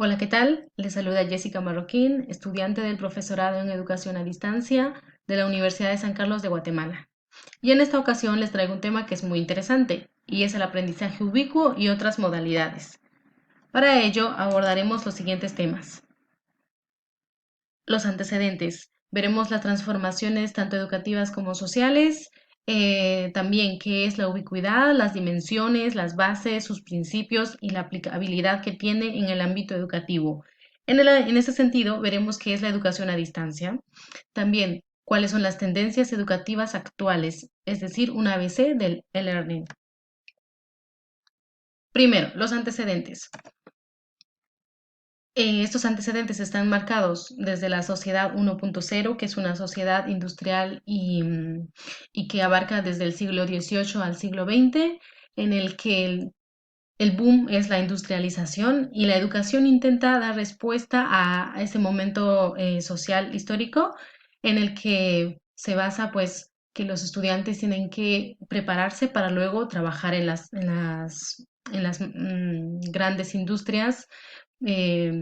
Hola, ¿qué tal? Les saluda Jessica Marroquín, estudiante del profesorado en Educación a Distancia de la Universidad de San Carlos de Guatemala. Y en esta ocasión les traigo un tema que es muy interesante, y es el aprendizaje ubicuo y otras modalidades. Para ello abordaremos los siguientes temas. Los antecedentes. Veremos las transformaciones tanto educativas como sociales, también qué es la ubicuidad, las dimensiones, las bases, sus principios y la aplicabilidad que tiene en el ámbito educativo. En ese sentido, veremos qué es la educación a distancia. También cuáles son las tendencias educativas actuales, es decir, un ABC del e-learning. Primero, los antecedentes. Estos antecedentes están marcados desde la sociedad 1.0, que es una sociedad industrial y que abarca desde el siglo XVIII al siglo XX, en el que el boom es la industrialización y la educación intenta dar respuesta a ese momento social histórico en el que se basa pues que los estudiantes tienen que prepararse para luego trabajar en las grandes industrias, eh,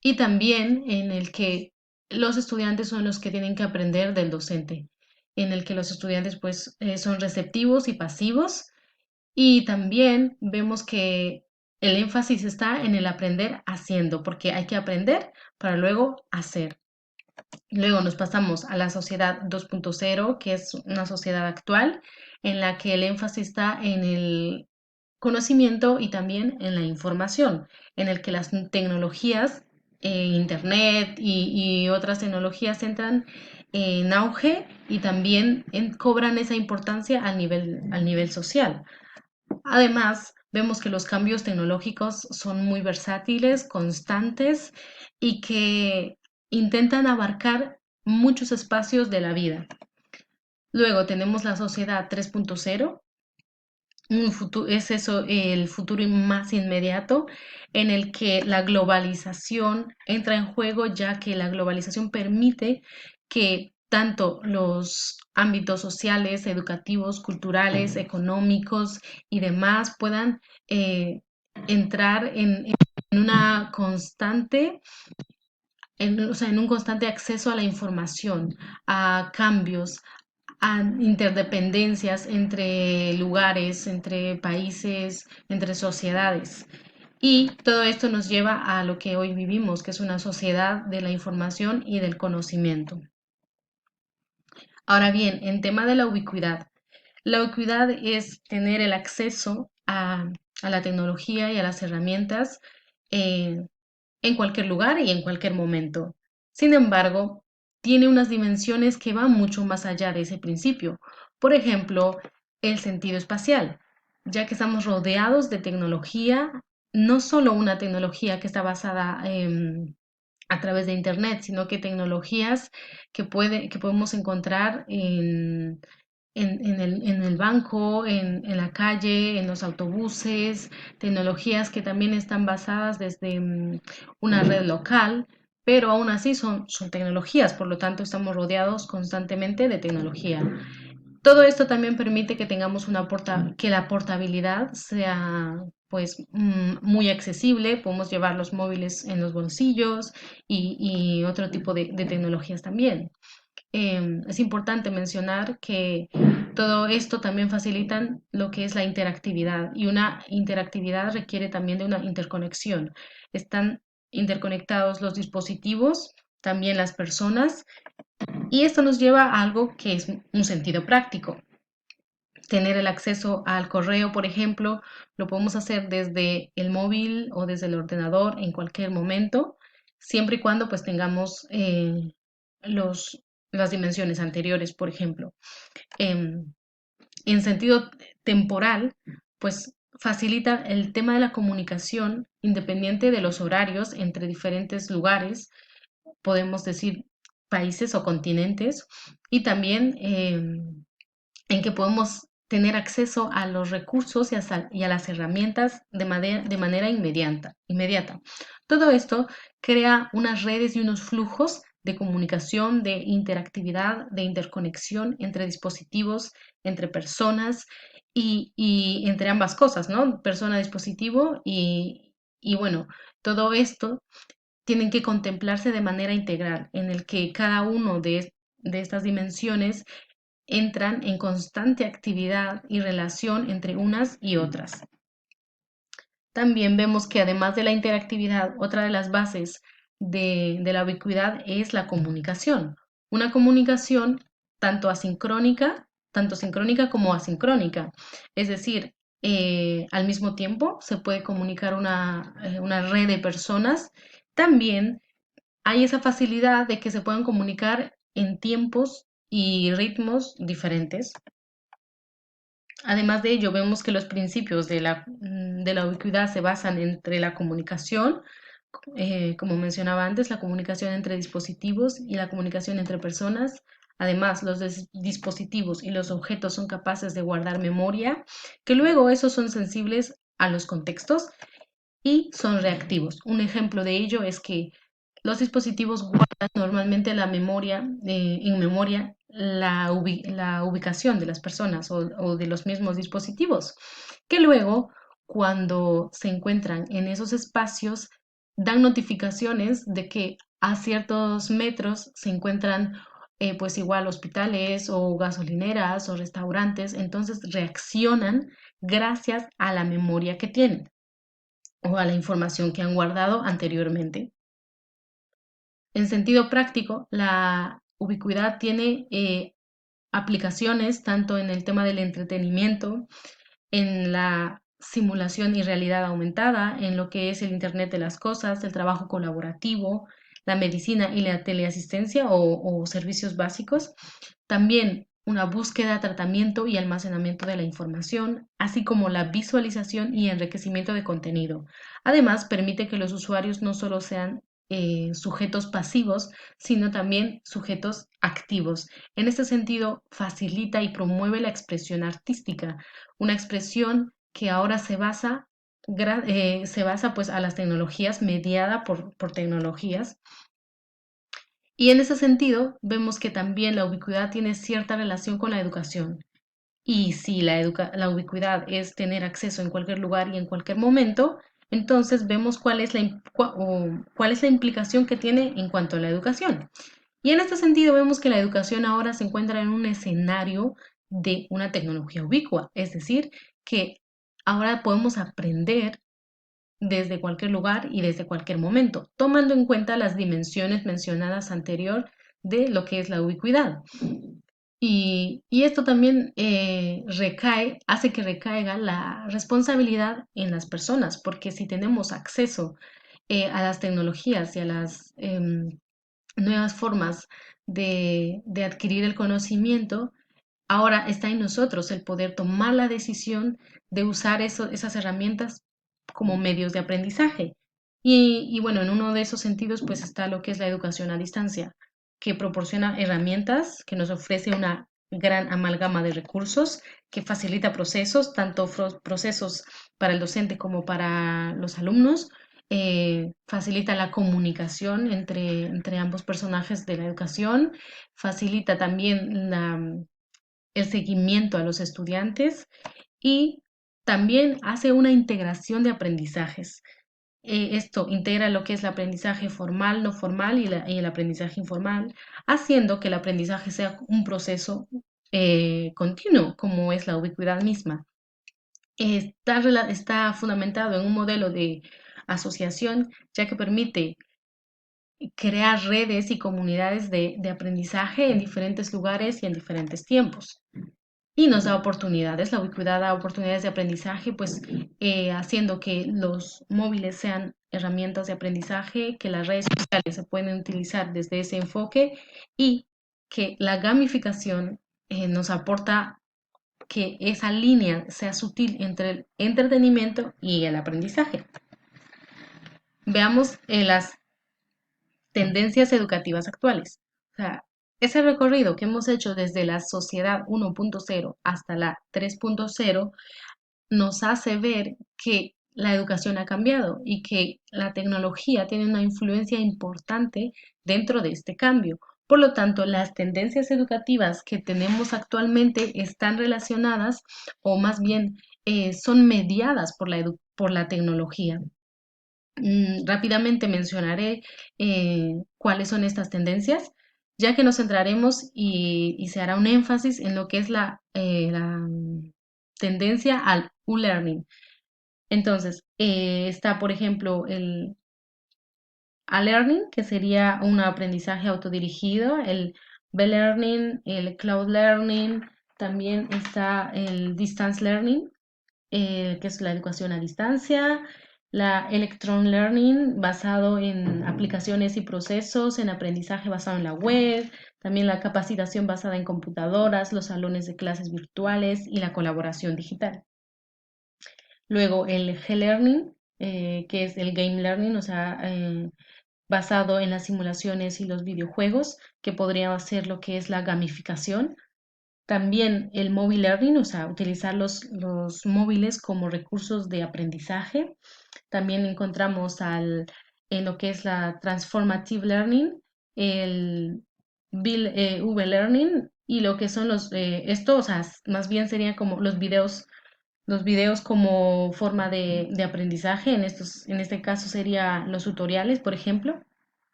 y también en el que los estudiantes son los que tienen que aprender del docente, en el que los estudiantes pues son receptivos y pasivos, y también vemos que el énfasis está en el aprender haciendo, porque hay que aprender para luego hacer. Luego nos pasamos a la sociedad 2.0, que es una sociedad actual en la que el énfasis está en el conocimiento y también en la información, en el que las tecnologías, Internet y otras tecnologías entran en auge y también cobran esa importancia al nivel social. Además, vemos que los cambios tecnológicos son muy versátiles, constantes y que intentan abarcar muchos espacios de la vida. Luego tenemos la sociedad 3.0. Es eso, el futuro más inmediato en el que la globalización entra en juego, ya que la globalización permite que tanto los ámbitos sociales, educativos, culturales, económicos y demás puedan entrar en una constante, o sea, en un constante acceso a la información, a cambios, a interdependencias entre lugares, entre países, entre sociedades. Y todo esto nos lleva a lo que hoy vivimos, que es una sociedad de la información y del conocimiento. Ahora bien, en tema de la ubicuidad es tener el acceso a la tecnología y a las herramientas eh, en cualquier lugar y en cualquier momento. Sin embargo, tiene unas dimensiones que van mucho más allá de ese principio. Por ejemplo, el sentido espacial, ya que estamos rodeados de tecnología, no solo una tecnología que está basada a través de Internet, sino que tecnologías que podemos encontrar en el banco, en la calle, en los autobuses, tecnologías que también están basadas desde una red local, pero aún así son tecnologías, por lo tanto estamos rodeados constantemente de tecnología. Todo esto también permite que tengamos que la portabilidad sea pues muy accesible, podemos llevar los móviles en los bolsillos y otro tipo de tecnologías también. Es importante mencionar que todo esto también facilitan lo que es la interactividad, y una interactividad requiere también de una interconexión. Están interconectados los dispositivos, también las personas, y esto nos lleva a algo que es un sentido práctico. Tener el acceso al correo, por ejemplo, lo podemos hacer desde el móvil o desde el ordenador en cualquier momento, siempre y cuando pues tengamos los, las dimensiones anteriores, por ejemplo. Em, en sentido temporal, pues facilita el tema de la comunicación independiente de los horarios entre diferentes lugares, podemos decir países o continentes, y también en que podemos tener acceso a los recursos y a las herramientas de manera inmediata. Todo esto crea unas redes y unos flujos de comunicación, de interactividad, de interconexión entre dispositivos, entre personas y entre ambas cosas, ¿no? Persona, dispositivo Y bueno, todo esto tienen que contemplarse de manera integral, en el que cada uno de estas dimensiones entran en constante actividad y relación entre unas y otras. También vemos que además de la interactividad, otra de las bases de la ubicuidad es la comunicación. Una comunicación tanto sincrónica como asincrónica. Es decir, al mismo tiempo se puede comunicar una red de personas. También hay esa facilidad de que se puedan comunicar en tiempos y ritmos diferentes. Además de ello, vemos que los principios de la ubicuidad se basan entre la comunicación, como mencionaba antes, la comunicación entre dispositivos y la comunicación entre personas. Además, los dispositivos y los objetos son capaces de guardar memoria, que luego esos son sensibles a los contextos y son reactivos. Un ejemplo de ello es que los dispositivos guardan normalmente en memoria la ubicación de las personas o de los mismos dispositivos, que luego, cuando se encuentran en esos espacios, dan notificaciones de que a ciertos metros se encuentran pues igual hospitales o gasolineras o restaurantes, entonces reaccionan gracias a la memoria que tienen o a la información que han guardado anteriormente. En sentido práctico, la ubicuidad tiene aplicaciones tanto en el tema del entretenimiento, en la simulación y realidad aumentada, en lo que es el Internet de las Cosas, el trabajo colaborativo, la medicina y la teleasistencia o servicios básicos. También una búsqueda, tratamiento y almacenamiento de la información, así como la visualización y enriquecimiento de contenido. Además, permite que los usuarios no solo sean sujetos pasivos, sino también sujetos activos. En este sentido, facilita y promueve la expresión artística, una expresión que ahora se basa pues a las tecnologías, mediada por tecnologías. Y en ese sentido, vemos que también la ubicuidad tiene cierta relación con la educación. Y si la ubicuidad es tener acceso en cualquier lugar y en cualquier momento, entonces vemos cuál es la implicación que tiene en cuanto a la educación. Y en este sentido vemos que la educación ahora se encuentra en un escenario de una tecnología ubicua, es decir, que ahora podemos aprender desde cualquier lugar y desde cualquier momento, tomando en cuenta las dimensiones mencionadas anterior de lo que es la ubicuidad. Y esto también hace que recaiga la responsabilidad en las personas, porque si tenemos acceso a las tecnologías y a las nuevas formas de adquirir el conocimiento, ahora está en nosotros el poder tomar la decisión de usar esas herramientas como medios de aprendizaje. Y bueno, en uno de esos sentidos pues está lo que es la educación a distancia, que proporciona herramientas, que nos ofrece una gran amalgama de recursos, que facilita procesos, tanto procesos para el docente como para los alumnos, facilita la comunicación entre ambos personajes de la educación, facilita también el seguimiento a los estudiantes y también hace una integración de aprendizajes. Esto integra lo que es el aprendizaje formal, no formal y el aprendizaje informal, haciendo que el aprendizaje sea un proceso continuo, como es la ubicuidad misma. Está fundamentado en un modelo de asociación, ya que permite crear redes y comunidades de aprendizaje en diferentes lugares y en diferentes tiempos. Y nos da oportunidades, la ubicuidad da oportunidades de aprendizaje, pues haciendo que los móviles sean herramientas de aprendizaje, que las redes sociales se pueden utilizar desde ese enfoque y que la gamificación nos aporta que esa línea sea sutil entre el entretenimiento y el aprendizaje. Veamos las tendencias educativas actuales. O sea, ese recorrido que hemos hecho desde la sociedad 1.0 hasta la 3.0 nos hace ver que la educación ha cambiado y que la tecnología tiene una influencia importante dentro de este cambio. Por lo tanto, las tendencias educativas que tenemos actualmente están relacionadas o más bien son mediadas por por la tecnología. Rápidamente mencionaré cuáles son estas tendencias, ya que nos centraremos y se hará un énfasis en lo que es la tendencia al U-Learning. Entonces, está, por ejemplo, el A-Learning, que sería un aprendizaje autodirigido, el B-Learning, el Cloud Learning, también está el Distance Learning, que es la educación a distancia, la Electron Learning, basado en aplicaciones y procesos, en aprendizaje basado en la web, también la capacitación basada en computadoras, los salones de clases virtuales y la colaboración digital. Luego el G-Learning, que es el Game Learning, o sea, basado en las simulaciones y los videojuegos, que podría ser lo que es la gamificación. También el mobile learning, o sea, utilizar los móviles como recursos de aprendizaje. También encontramos en lo que es la transformative learning, el V-learning y lo que son esto, o sea, más bien serían como los videos como forma de aprendizaje. En este caso serían los tutoriales, por ejemplo.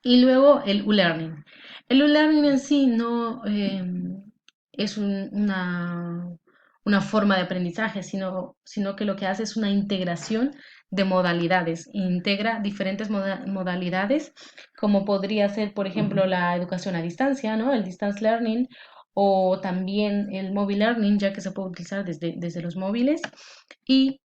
Y luego el U-Learning. El U-Learning en sí no es una forma de aprendizaje, sino que lo que hace es una integración de modalidades. Integra diferentes modalidades, como podría ser, por ejemplo, la educación a distancia, ¿no? El distance learning, o también el mobile learning, ya que se puede utilizar desde los móviles. Y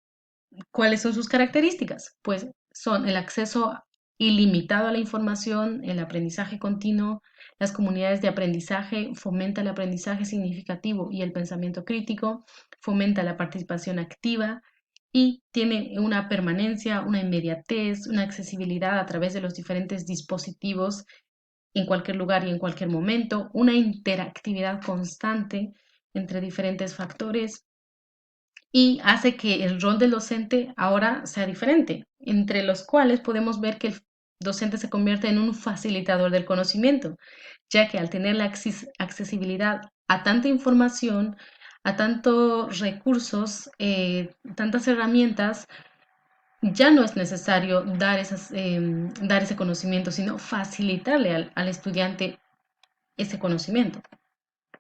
¿cuáles son sus características? Pues son el acceso ilimitado a la información, el aprendizaje continuo, las comunidades de aprendizaje, fomenta el aprendizaje significativo y el pensamiento crítico, fomenta la participación activa y tiene una permanencia, una inmediatez, una accesibilidad a través de los diferentes dispositivos en cualquier lugar y en cualquier momento, una interactividad constante entre diferentes factores y hace que el rol del docente ahora sea diferente, entre los cuales podemos ver que el docente se convierte en un facilitador del conocimiento, ya que al tener la accesibilidad a tanta información, a tantos recursos, tantas herramientas, ya no es necesario dar ese conocimiento, sino facilitarle al estudiante ese conocimiento.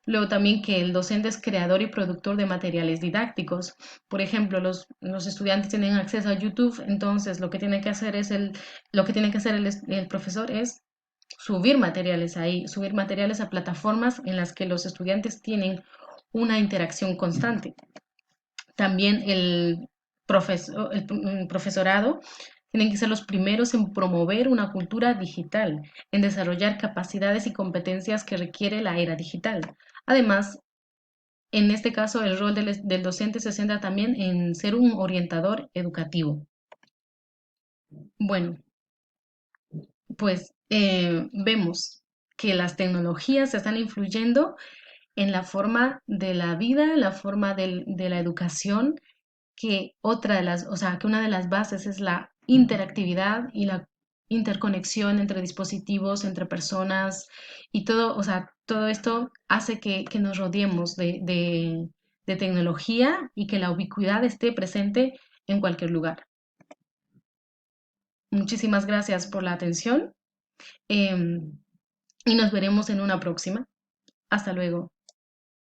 Luego también que el docente es creador y productor de materiales didácticos. Por ejemplo, los estudiantes tienen acceso a YouTube, entonces lo que tiene que hacer el profesor es subir materiales ahí, subir materiales a plataformas en las que los estudiantes tienen una interacción constante. También el profesorado tienen que ser los primeros en promover una cultura digital, en desarrollar capacidades y competencias que requiere la era digital. Además, en este caso, el rol del docente se centra también en ser un orientador educativo. Bueno, pues vemos que las tecnologías están influyendo en la forma de la vida, en la forma de la educación, o sea, que una de las bases es la interactividad y la interconexión entre dispositivos, entre personas y todo, o sea, todo esto hace que nos rodeemos de tecnología y que la ubicuidad esté presente en cualquier lugar. Muchísimas gracias por la atención, y nos veremos en una próxima. Hasta luego.